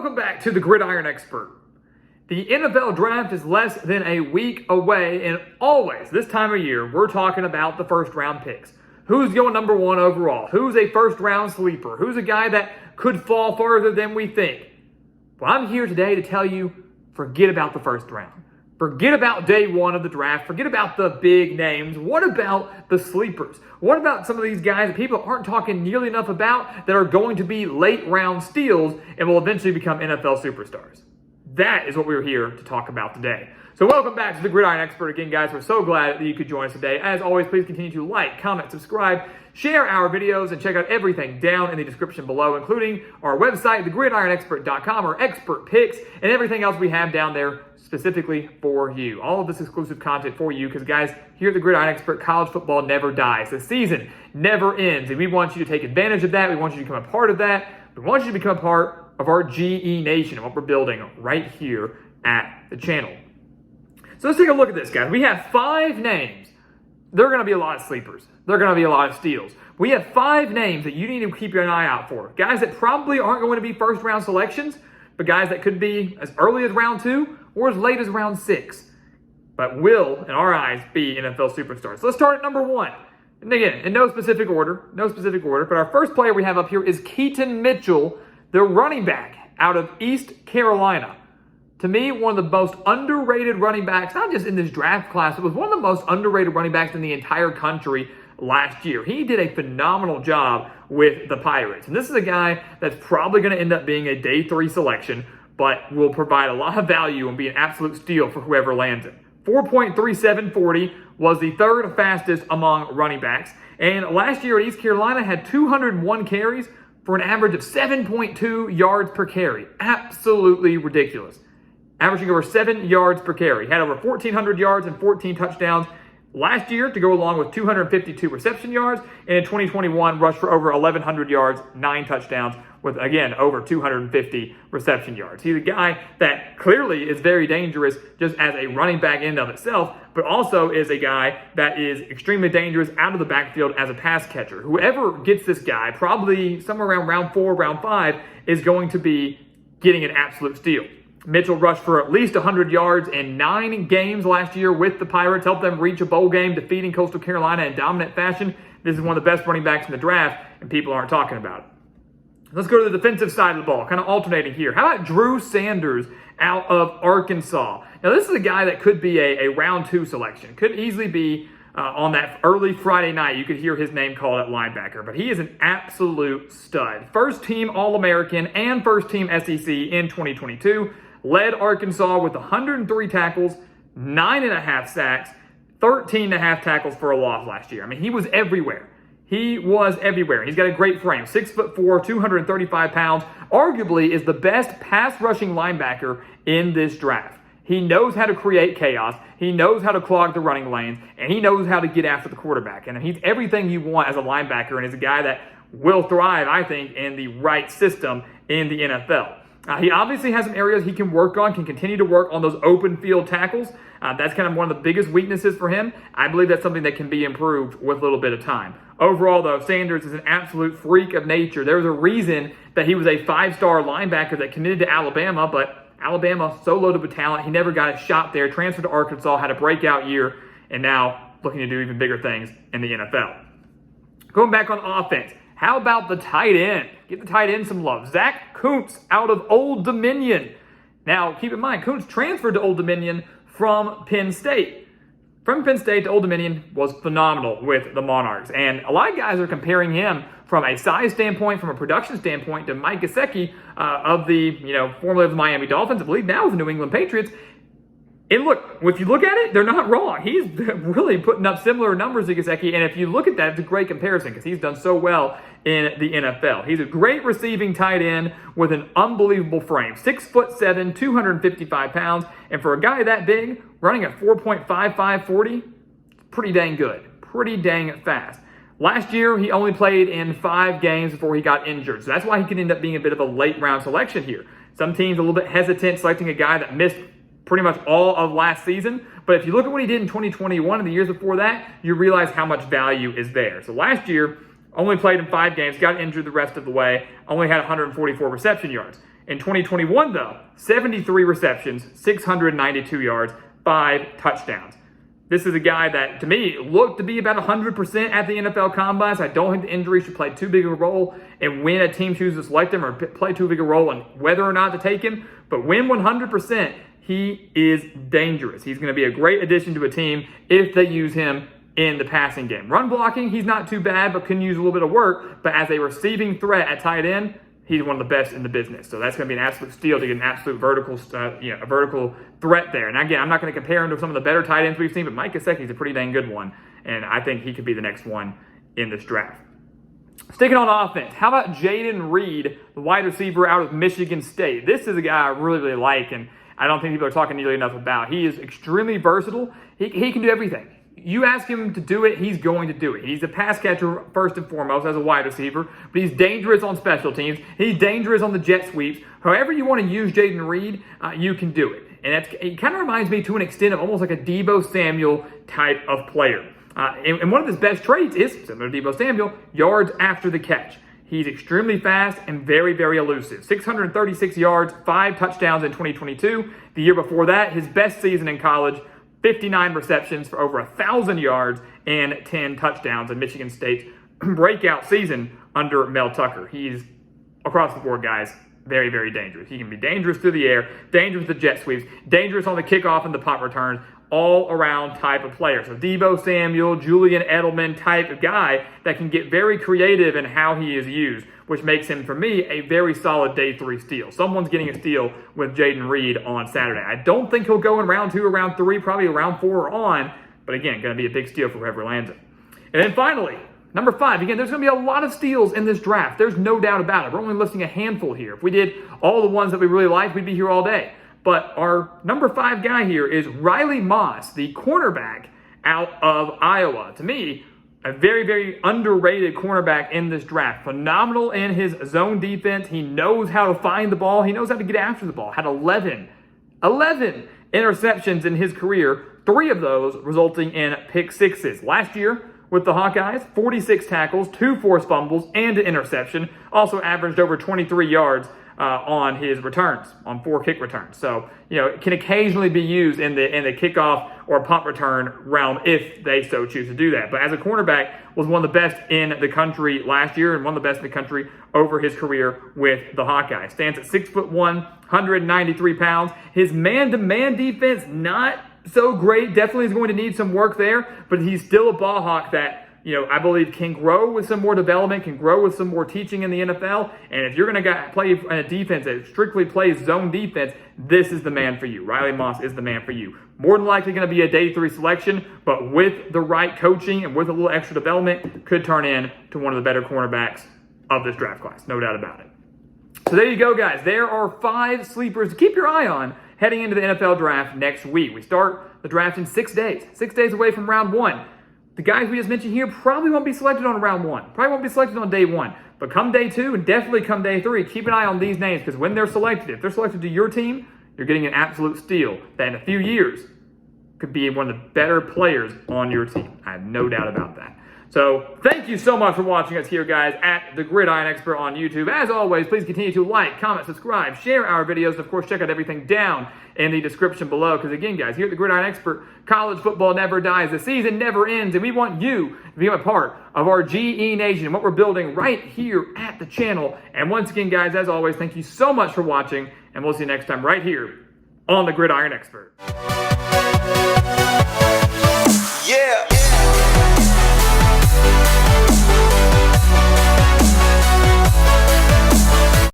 Welcome back to the Gridiron Expert. The NFL draft is less than a week away, and always, this time of year, we're talking about the first round picks. Who's going number one overall? Who's a first round sleeper? Who's a guy that could fall further than we think? Well, I'm here today to tell you, forget about the first round. Forget about day one of the draft. Forget about the big names. What about the sleepers? What about some of these guys that people aren't talking nearly enough about that are going to be late round steals and will eventually become NFL superstars? That is what we're here to talk about today. So welcome back to the Gridiron Expert again, guys. We're so glad that you could join us today. As always, please continue to like, comment, subscribe, share our videos, and check out everything down in the description below, including our website, thegridironexpert.com, our expert picks, and everything else we have down there specifically for you. All of this exclusive content for you because, guys, here at the Gridiron Expert, college football never dies. The season never ends, and we want you to take advantage of that. We want you to become a part of that. We want you to become a part of our GE Nation and what we're building right here at the channel. So let's take a look at this, guys. We have 5 names. There are going to be a lot of sleepers. There are going to be a lot of steals. We have 5 names that you need to keep an eye out for. Guys that probably aren't going to be first round selections, but guys that could be as early as round 2 or as late as round 6, but will, in our eyes, be NFL superstars. So let's start at number 1. And again, in no specific order, but our first player we have up here is Keaton Mitchell, the running back out of East Carolina. To me, one of the most underrated running backs, not just in this draft class, but was one of the most underrated running backs in the entire country last year. He did a phenomenal job with the Pirates. And this is a guy that's probably going to end up being a day 3 selection, but will provide a lot of value and be an absolute steal for whoever lands it. 4.3740 was the 3rd fastest among running backs. And last year at East Carolina had 201 carries for an average of 7.2 yards per carry. Absolutely ridiculous. Averaging over 7 yards per carry. Had over 1,400 yards and 14 touchdowns last year to go along with 252 reception yards. And in 2021, rushed for over 1,100 yards, 9 touchdowns with, again, over 250 reception yards. He's a guy that clearly is very dangerous just as a running back in and of itself, but also is a guy that is extremely dangerous out of the backfield as a pass catcher. Whoever gets this guy, probably somewhere around round 4, round 5, is going to be getting an absolute steal. Mitchell rushed for at least 100 yards in 9 games last year with the Pirates, helped them reach a bowl game, defeating Coastal Carolina in dominant fashion. This is one of the best running backs in the draft, and people aren't talking about it. Let's go to the defensive side of the ball, kind of alternating here. How about Drew Sanders out of Arkansas? Now, this is a guy that could be a round 2 selection. Could easily be on that early Friday night. You could hear his name called at linebacker, but he is an absolute stud. First team All-American and first team SEC in 2022. Led Arkansas with 103 tackles, 9.5 sacks, 13.5 tackles for a loss last year. I mean, he was everywhere. He was everywhere. He's got a great frame, 6'4", 235 pounds. Arguably is the best pass rushing linebacker in this draft. He knows how to create chaos. He knows how to clog the running lanes, and he knows how to get after the quarterback. And he's everything you want as a linebacker, and is a guy that will thrive, I think, in the right system in the NFL. He obviously has some areas he can work on, can continue to work on those open field tackles. That's kind of one of the biggest weaknesses for him. I believe that's something that can be improved with a little bit of time. Overall, though, Sanders is an absolute freak of nature. There was a reason that he was a 5-star linebacker that committed to Alabama, but Alabama so loaded with talent, he never got a shot there. Transferred to Arkansas, had a breakout year, and now looking to do even bigger things in the NFL. Going back on offense, how about the tight end? Give the tight end some love. Zach Coons out of Old Dominion. Now, keep in mind, Coons transferred to Old Dominion from Penn State. From Penn State to Old Dominion was phenomenal with the Monarchs. And a lot of guys are comparing him from a size standpoint, from a production standpoint, to Mike Gesicki of the, formerly of the Miami Dolphins, I believe now with the New England Patriots. And look, if you look at it, they're not wrong. He's really putting up similar numbers to Gesicki, and if you look at that, it's a great comparison because he's done so well in the NFL. He's a great receiving tight end with an unbelievable frame. 6'7", 255 pounds, and for a guy that big, running at 4.5540, pretty dang good, pretty dang fast. Last year, he only played in 5 games before he got injured, so that's why he could end up being a bit of a late round selection here. Some teams a little bit hesitant selecting a guy that missed pretty much all of last season. But if you look at what he did in 2021 and the years before that, you realize how much value is there. So last year, only played in 5 games, got injured the rest of the way, only had 144 reception yards. In 2021, though, 73 receptions, 692 yards, 5 touchdowns. This is a guy that, to me, looked to be about 100% at the NFL Combine. So I don't think the injury should play too big of a role in when a team chooses to select him or play too big a role in whether or not to take him. But when 100%, he is dangerous. He's going to be a great addition to a team if they use him in the passing game. Run blocking, he's not too bad, but can use a little bit of work. But as a receiving threat at tight end, he's one of the best in the business. So that's going to be an absolute steal to get an absolute vertical threat there. And again, I'm not going to compare him to some of the better tight ends we've seen, but Mike Gesicki's a pretty dang good one. And I think he could be the next one in this draft. Sticking on offense, how about Jaden Reed, the wide receiver out of Michigan State? This is a guy I really, really like, and I don't think people are talking nearly enough about. He is extremely versatile. He can do everything. You ask him to do it, he's going to do it. He's a pass catcher first and foremost as a wide receiver, but he's dangerous on special teams. He's dangerous on the jet sweeps. However you want to use Jaden Reed, you can do it. And it kind of reminds me to an extent of almost like a Deebo Samuel type of player. And one of his best traits is, similar to Deebo Samuel, yards after the catch. He's extremely fast and very, very elusive. 636 yards, 5 touchdowns in 2022. The year before that, his best season in college, 59 receptions for over 1,000 yards and 10 touchdowns in Michigan State's breakout season under Mel Tucker. He's, across the board, guys, very, very dangerous. He can be dangerous through the air, dangerous with the jet sweeps, dangerous on the kickoff and the punt returns, all-around type of player. So Deebo Samuel, Julian Edelman type of guy that can get very creative in how he is used, which makes him, for me, a very solid day 3 steal. Someone's getting a steal with Jaden Reed on Saturday. I don't think he'll go in round 2 or round 3, probably round 4 or on, but again, going to be a big steal for whoever lands it. And then finally, number 5. Again, there's going to be a lot of steals in this draft. There's no doubt about it. We're only listing a handful here. If we did all the ones that we really like, we'd be here all day. But our number 5 guy here is Riley Moss, the cornerback out of Iowa. To me, a very, very underrated cornerback in this draft. Phenomenal in his zone defense. He knows how to find the ball. He knows how to get after the ball. Had 11 interceptions in his career, 3 of those resulting in pick sixes. Last year with the Hawkeyes, 46 tackles, 2 forced fumbles, and an interception. Also averaged over 23 yards on his returns, on 4 kick returns. So, it can occasionally be used in the kickoff or punt return realm if they so choose to do that. But as a cornerback, was one of the best in the country last year and one of the best in the country over his career with the Hawkeyes. Stands at 6'1", 193 pounds. His man-to-man defense, not so great. Definitely is going to need some work there, but he's still a ball hawk that I believe can grow with some more development, can grow with some more teaching in the NFL. And if you're going to play in a defense that strictly plays zone defense, this is the man for you. Riley Moss is the man for you. More than likely going to be a day 3 selection, but with the right coaching and with a little extra development, could turn into one of the better cornerbacks of this draft class. No doubt about it. So there you go, guys. There are 5 sleepers to keep your eye on heading into the NFL draft next week. We start the draft in 6 days. 6 days away from round 1. The guys we just mentioned here probably won't be selected on round 1. Probably won't be selected on day 1. But come day 2 and definitely come day 3, keep an eye on these names because when they're selected, if they're selected to your team, you're getting an absolute steal that in a few years could be one of the better players on your team. I have no doubt about that. So thank you so much for watching us here, guys, at The Gridiron Expert on YouTube. As always, please continue to like, comment, subscribe, share our videos, and of course, check out everything down in the description below. Because again, guys, here at The Gridiron Expert, college football never dies. The season never ends, and we want you to be a part of our GE Nation, what we're building right here at the channel. And once again, guys, as always, thank you so much for watching, and we'll see you next time right here on The Gridiron Expert.